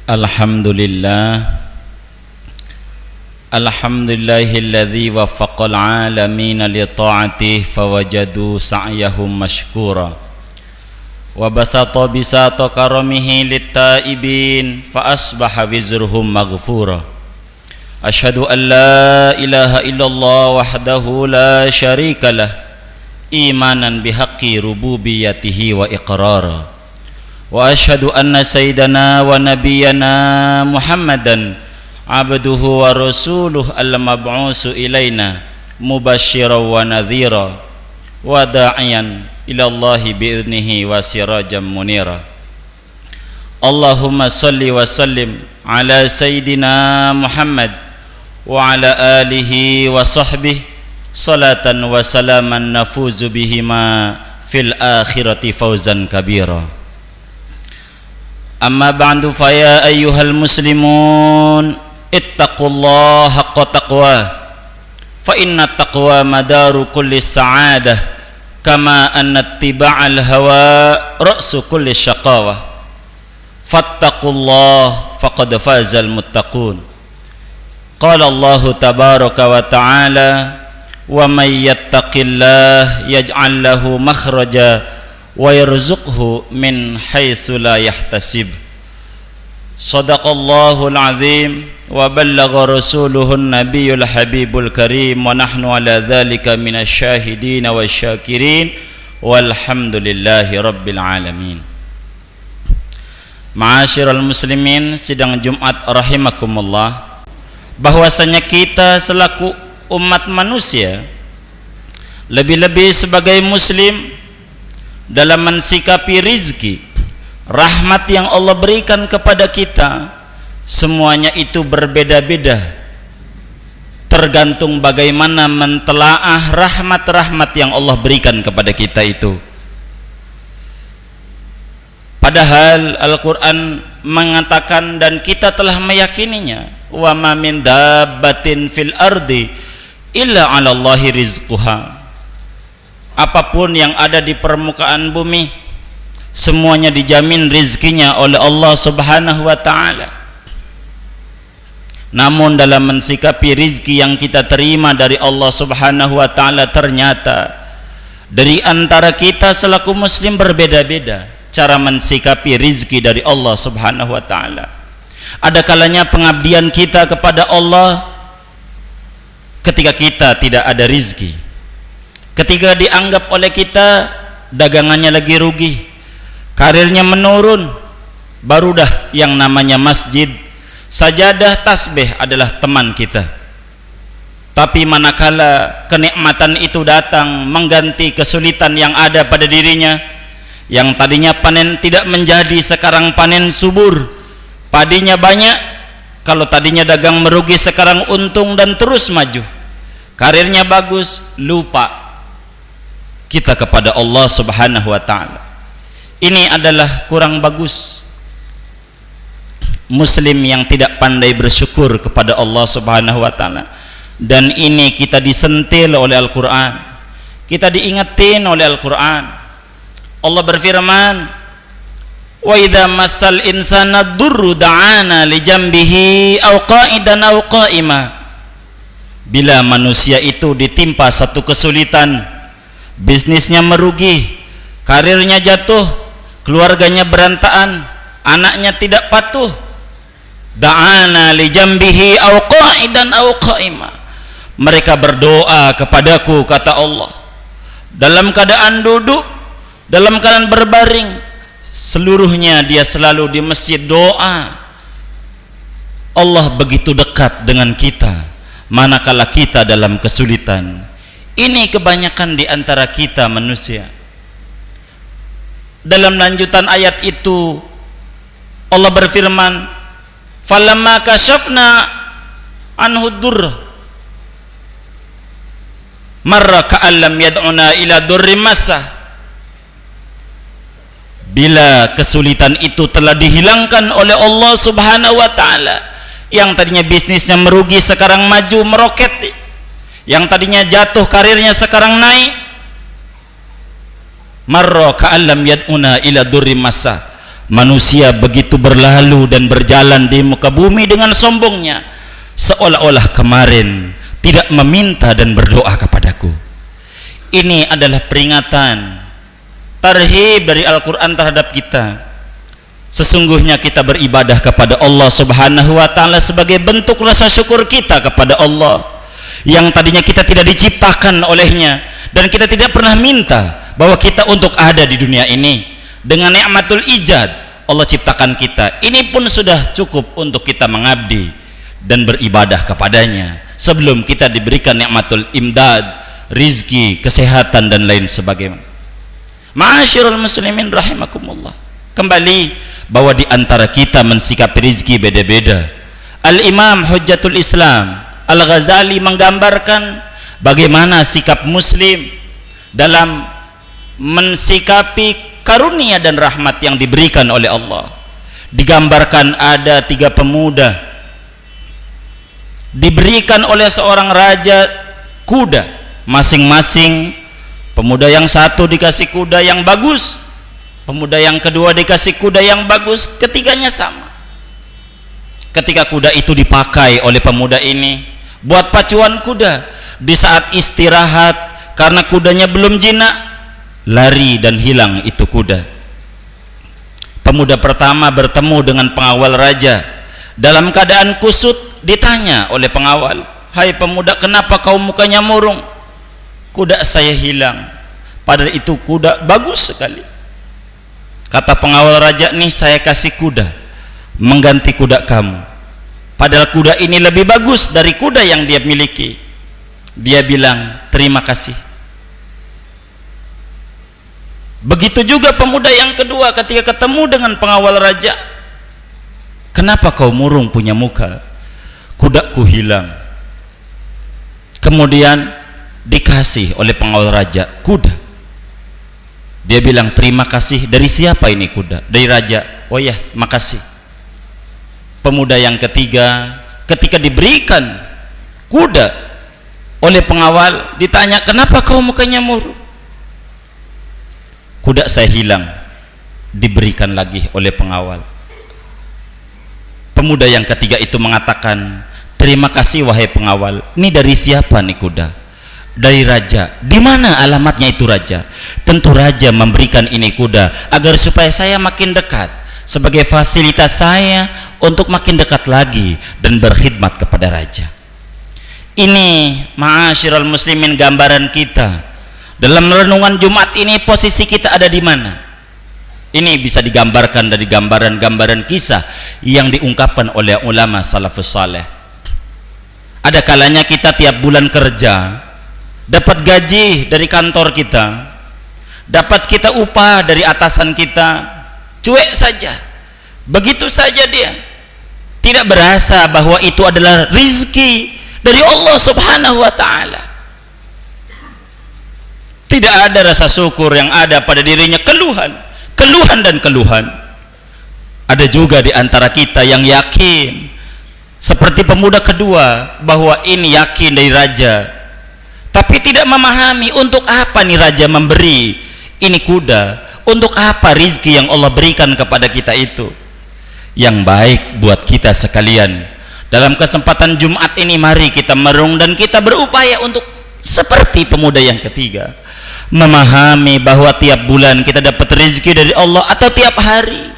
Alhamdulillahilladzi waffaqal alamina li ta'atihi fawajadu sa'yahum mashkura wa basata bisata karamihi lit-taibin fa asbaha wizruhum maghfura. Asyhadu an la ilaha illallah wahdahu la syarikalah imanan bihaqqi rububiyyatihi wa iqrara. Wa asyhadu anna sayyidana wa nabiyyana Muhammadan abduhu wa rasuluh al-mab'usu ilaina mubasysyiran wa nadhira wa da'iyan ila Allahi bi'idnihi wa sirajan munira. Allahumma salli wa sallim ala sayyidina Muhammad wa ala alihi wa sahbihi salatan wa salaman nafuzu bihima fil akhirati fawzan kabira. Amma ba'du fa ya ayyuhal muslimun ittaqullaha haqqa taqwah fa inna taqwa madaru kulli sa'adah kama anna ittiba'al hawa ra'su kulli syaqawah fattaqullaha faqad fazal muttaqun. Qala Allah tabaraka wa ta'ala wa may yattaqillah yaj'al lahu makhraja wa yarzuqhu min haitsu la yahtasib. Shadaqallahul azim wa ballagha rasuluhun nabiyyul habibul karim wa nahnu ala dzalika minasyahidin wasyakirin walhamdulillahi rabbil alamin. Ma'asyiral muslimin, sidang Jumat rahimakumullah, bahwasanya kita selaku umat manusia, lebih-lebih sebagai muslim, dalam mensikapi rizki, rahmat yang Allah berikan kepada kita, semuanya itu berbeda-beda, tergantung bagaimana mentelaah rahmat-rahmat yang Allah berikan kepada kita itu. Padahal Al-Quran mengatakan dan kita telah meyakininya, wa ma min dabbatin fil ardi illa 'ala Allahi rizquha. Apapun yang ada di permukaan bumi, semuanya dijamin rizkinya oleh Allah subhanahu wa ta'ala. Namun dalam mensikapi rizki yang kita terima dari Allah subhanahu wa ta'ala, ternyata dari antara kita selaku muslim berbeda-beda cara mensikapi rizki dari Allah subhanahu wa ta'ala. Ada kalanya pengabdian kita kepada Allah ketika kita tidak ada rizki, ketika dianggap oleh kita dagangannya lagi rugi, karirnya menurun, baru dah yang namanya masjid, sajadah, tasbih adalah teman kita. Tapi manakala kenikmatan itu datang mengganti kesulitan yang ada pada dirinya, yang tadinya panen tidak menjadi sekarang panen subur, padinya banyak, kalau tadinya dagang merugi sekarang untung dan terus maju, karirnya bagus, lupa kita kepada Allah subhanahu wa ta'ala. Ini adalah kurang bagus muslim yang tidak pandai bersyukur kepada Allah subhanahu wa ta'ala. Dan ini kita disentil oleh Al-Quran, kita diingetin oleh Al-Quran. Allah berfirman, wa idza massal insana durru da'ana li jambihi aw qa'idan aw qa'ima. Bila manusia itu ditimpa satu kesulitan, bisnisnya merugi, karirnya jatuh, keluarganya berantakan, anaknya tidak patuh, da'ana li jambihi aw qa'idan aw qa'ima. Mereka berdoa kepadaku, kata Allah, dalam keadaan duduk, dalam keadaan berbaring, seluruhnya dia selalu di masjid doa. Allah begitu dekat dengan kita manakala kita dalam kesulitan. Ini kebanyakan di antara kita manusia. Dalam lanjutan ayat itu Allah berfirman, falamma kashafna anhu durr marra ka'allam yad'una ila durri massah. Bila kesulitan itu telah dihilangkan oleh Allah subhanahu wa ta'ala, yang tadinya bisnisnya merugi sekarang maju meroket, yang tadinya jatuh karirnya sekarang naik, marra ka'allam yad'una ila durri massah, manusia begitu berlalu dan berjalan di muka bumi dengan sombongnya, seolah-olah kemarin tidak meminta dan berdoa kepadaku. Ini adalah peringatan, tarhib dari Al-Quran terhadap kita. Sesungguhnya kita beribadah kepada Allah Subhanahu wa ta'ala sebagai bentuk rasa syukur kita kepada Allah yang tadinya kita tidak diciptakan olehnya, dan kita tidak pernah minta bahwa kita untuk ada di dunia ini. Dengan nikmatul ijad Allah ciptakan kita, ini pun sudah cukup untuk kita mengabdi dan beribadah kepadanya sebelum kita diberikan nikmatul imdad, rizki, kesehatan dan lain sebagainya. Ma'asyiral muslimin rahimakumullah, kembali bahwa di antara kita mensikapi rizki beda-beda. Al-Imam Hujjatul Islam Al-Ghazali menggambarkan bagaimana sikap muslim dalam mensikapi karunia dan rahmat yang diberikan oleh Allah. Digambarkan ada 3 pemuda diberikan oleh seorang raja kuda, masing-masing pemuda yang satu dikasih kuda yang bagus, pemuda yang kedua dikasih kuda yang bagus, ketiganya sama. Ketika kuda itu dipakai oleh pemuda ini buat pacuan kuda, di saat istirahat karena kudanya belum jinak, lari dan hilang itu kuda. Pemuda pertama bertemu dengan pengawal raja dalam keadaan kusut, ditanya oleh pengawal, "Hai pemuda, kenapa kau mukanya murung?" "Kuda saya hilang." Padahal itu kuda bagus sekali. Kata pengawal raja, "Nih saya kasih kuda mengganti kuda kamu, padahal kuda ini lebih bagus dari kuda yang dia miliki." Dia bilang, "Terima kasih." Begitu juga pemuda yang kedua ketika ketemu dengan pengawal raja, "Kenapa kau murung punya muka?" "Kudaku hilang." Kemudian dikasih oleh pengawal raja kuda. Dia bilang, "Terima kasih." "Dari siapa ini kuda?" "Dari raja." "Oh ya, makasih." Pemuda yang ketiga ketika diberikan kuda oleh pengawal, ditanya, "Kenapa kau mukanya murung?" "Kuda saya hilang." Diberikan lagi oleh pengawal. Pemuda yang ketiga itu mengatakan, "Terima kasih wahai pengawal. Ini dari siapa nih kuda?" "Dari raja." "Di mana alamatnya itu raja?" "Tentu raja memberikan ini kuda agar supaya saya makin dekat, sebagai fasilitas saya untuk makin dekat lagi dan berkhidmat kepada raja." Ini ma'asyiral muslimin gambaran kita dalam renungan Jumat ini. Posisi kita ada di mana? Ini bisa digambarkan dari gambaran-gambaran kisah yang diungkapkan oleh ulama salafus saleh. Ada kalanya kita tiap bulan kerja, dapat gaji dari kantor kita, dapat kita upah dari atasan kita, cuek saja, begitu saja dia, tidak berasa bahwa itu adalah rizki dari Allah Subhanahu wa ta'ala. Tidak ada rasa syukur, yang ada pada dirinya keluhan, keluhan dan keluhan. Ada juga di antara kita yang yakin seperti pemuda kedua bahwa ini yakin dari raja, tapi tidak memahami untuk apa nih raja memberi ini kuda, untuk apa rizki yang Allah berikan kepada kita itu. Yang baik buat kita sekalian, dalam kesempatan Jumat ini mari kita merenung dan kita berupaya untuk seperti pemuda yang ketiga, memahami bahwa tiap bulan kita dapat rezeki dari Allah, atau tiap hari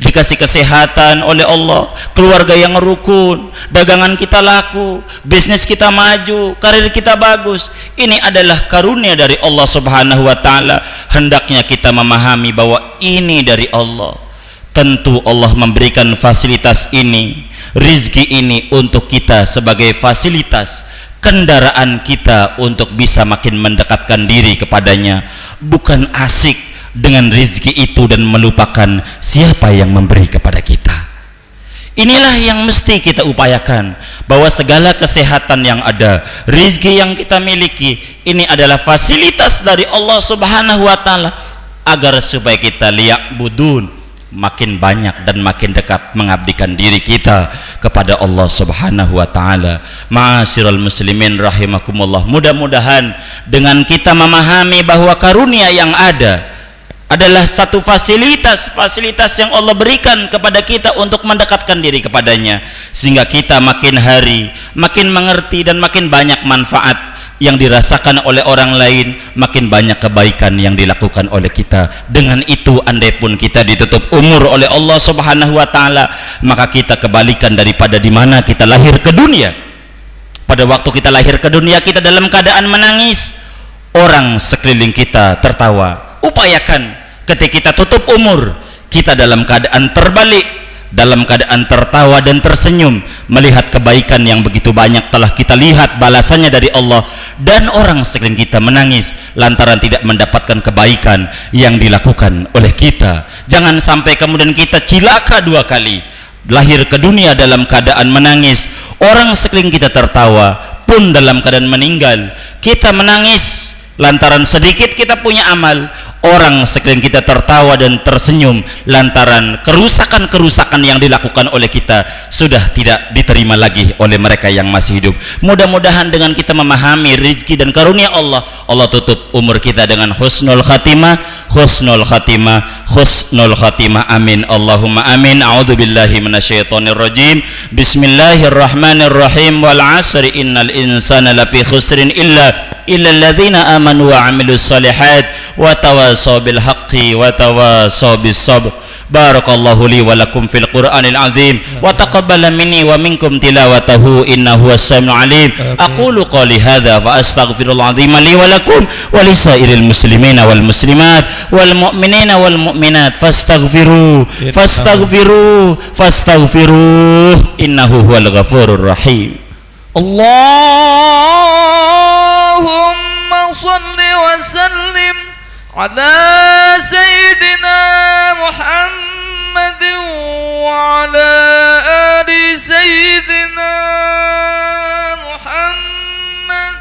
dikasih kesehatan oleh Allah, keluarga yang rukun, dagangan kita laku, bisnis kita maju, karir kita bagus. Ini adalah karunia dari Allah Subhanahu wa ta'ala. Hendaknya kita memahami bahwa ini dari Allah. Tentu Allah memberikan fasilitas ini, rizki ini untuk kita sebagai fasilitas kendaraan kita untuk bisa makin mendekatkan diri kepadanya, bukan asik dengan rizki itu dan melupakan siapa yang memberi kepada kita. Inilah yang mesti kita upayakan, bahwa segala kesehatan yang ada, rizki yang kita miliki, ini adalah fasilitas dari Allah Subhanahu wa ta'ala, agar supaya kita liya'budun, makin banyak dan makin dekat mengabdikan diri kita kepada Allah Subhanahu wa ta'ala. Ma'asyiral muslimin rahimakumullah, mudah-mudahan dengan kita memahami bahwa karunia yang ada adalah satu fasilitas yang Allah berikan kepada kita untuk mendekatkan diri kepadanya, sehingga kita makin hari makin mengerti dan makin banyak manfaat yang dirasakan oleh orang lain, makin banyak kebaikan yang dilakukan oleh kita. Dengan itu, andai pun kita ditutup umur oleh Allah Subhanahu wa taala, maka kita kebalikan daripada di mana kita lahir ke dunia. Pada waktu kita lahir ke dunia, kita dalam keadaan menangis, orang sekeliling kita tertawa. Upayakan ketika kita tutup umur, kita dalam keadaan terbalik, dalam keadaan tertawa dan tersenyum, melihat kebaikan yang begitu banyak telah kita lihat balasannya dari Allah, dan orang sekeliling kita menangis lantaran tidak mendapatkan kebaikan yang dilakukan oleh kita. Jangan sampai kemudian kita cilaka dua kali, lahir ke dunia dalam keadaan menangis, orang sekeliling kita tertawa, pun dalam keadaan meninggal kita menangis lantaran sedikit kita punya amal, orang sekeliling kita tertawa dan tersenyum lantaran kerusakan-kerusakan yang dilakukan oleh kita sudah tidak diterima lagi oleh mereka yang masih hidup. Mudah-mudahan dengan kita memahami rizki dan karunia Allah, Allah tutup umur kita dengan husnul khatimah, husnul khatimah, husnul khatimah. Amin, Allahumma amin. A'udzubillahi minasyaitonir rajim. Bismillahirrahmanirrahim. Wal 'asri innal insana lafi khusrin illa alladzina amanu wa 'amilus shalihat wa tawasaw bil haqqi wa tawasaw bis sabr. Barakallahu li wa lakum fil Qur'anil azim wa taqabbala minni wa minkum tilawatahu innahu was-sami'ul alim. Aqulu qali hadza wa astaghfirullah azim li wa lakum wa li sairil muslimina wal muslimat wal mu'minina wal mu'minat fastaghfiru innahu huwal ghafurur rahim. Allahumma shalli wa sallim ala sayyidina Muhammadin wa ala ali sayyidina Muhammad.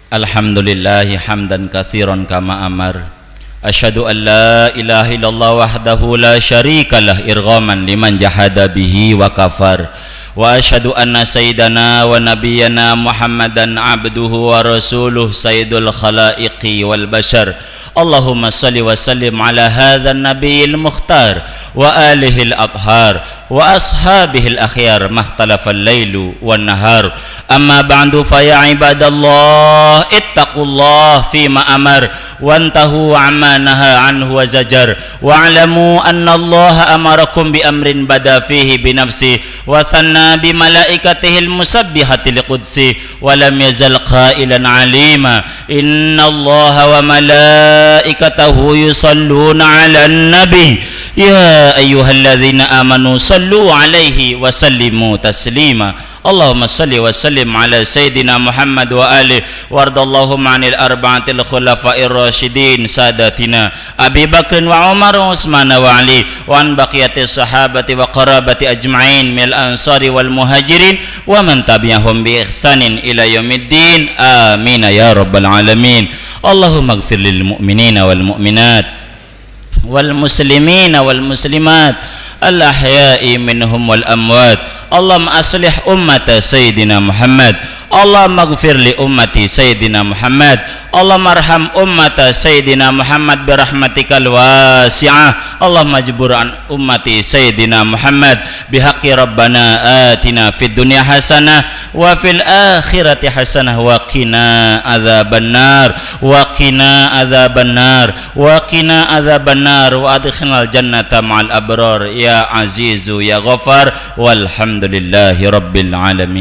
Alhamdulillahi hamdan katsiran kama amar. Asyhadu an la ilaha illallah wahdahu la syarikalah irghaman liman jahada bihi wa kafar. Wa asyhadu anna sayyidana wa nabiyyana Muhammadan abduhu wa rasuluh sayyidul khalaiqi wal bashar. Allahumma salli wa sallim ala hadzal nabiyil mukhtar wa alihi al-athhar wa ashabihi al-akhyar mahtalafal lailu wan nahar. Amma ba'du fa ya ibadallah ittaqullah fima amar wantahu amma naha anhu wa zajar wa'lamu anna Allah amarakum bi amrin bada fihi bi nafsi wa thanna bi malaikatihi al-musabbihati liqudsi wa lam yazal qailan alima inna Allah wa malaikatahu yusalluna 'alan nabi ya ayyuhalladzina amanu sallu 'alaihi wa sallimu taslima. Allahumma salli wa sallim ala sayyidina Muhammad wa alihi wardallahum anil arba'atil khulafa'ir rasyidin sadatina Abi Bakr wa Umar wa Utsman wa Ali wa an baqiyatis sahabati wa qarabati ajma'in mil ansari wal muhajirin wa man tabi'ahum bi ihsanin ila yaumiddin. Amin ya rabbal alamin. Allahumma ighfir lil mu'minina wal mu'minat wal muslimina wal muslimat al ahya'i minhum wal amwat. Allahumma aslih ummata Sayyidina Muhammad. Allahumma ighfir li ummati Sayyidina Muhammad. Allahumma arham ummata Sayyidina Muhammad birahmatikal wasi'ah. Allahumma jbur an ummati Sayyidina Muhammad bihaqqi rabbana atina fid dunya hasanah wa fil akhirati hasanah wa qina adzabannar wa qina adzabannar wa qina adzabannar wa adkhilnal jannata ma'al abrar ya azizu ya ghafar walhamdulillahi rabbil alamin.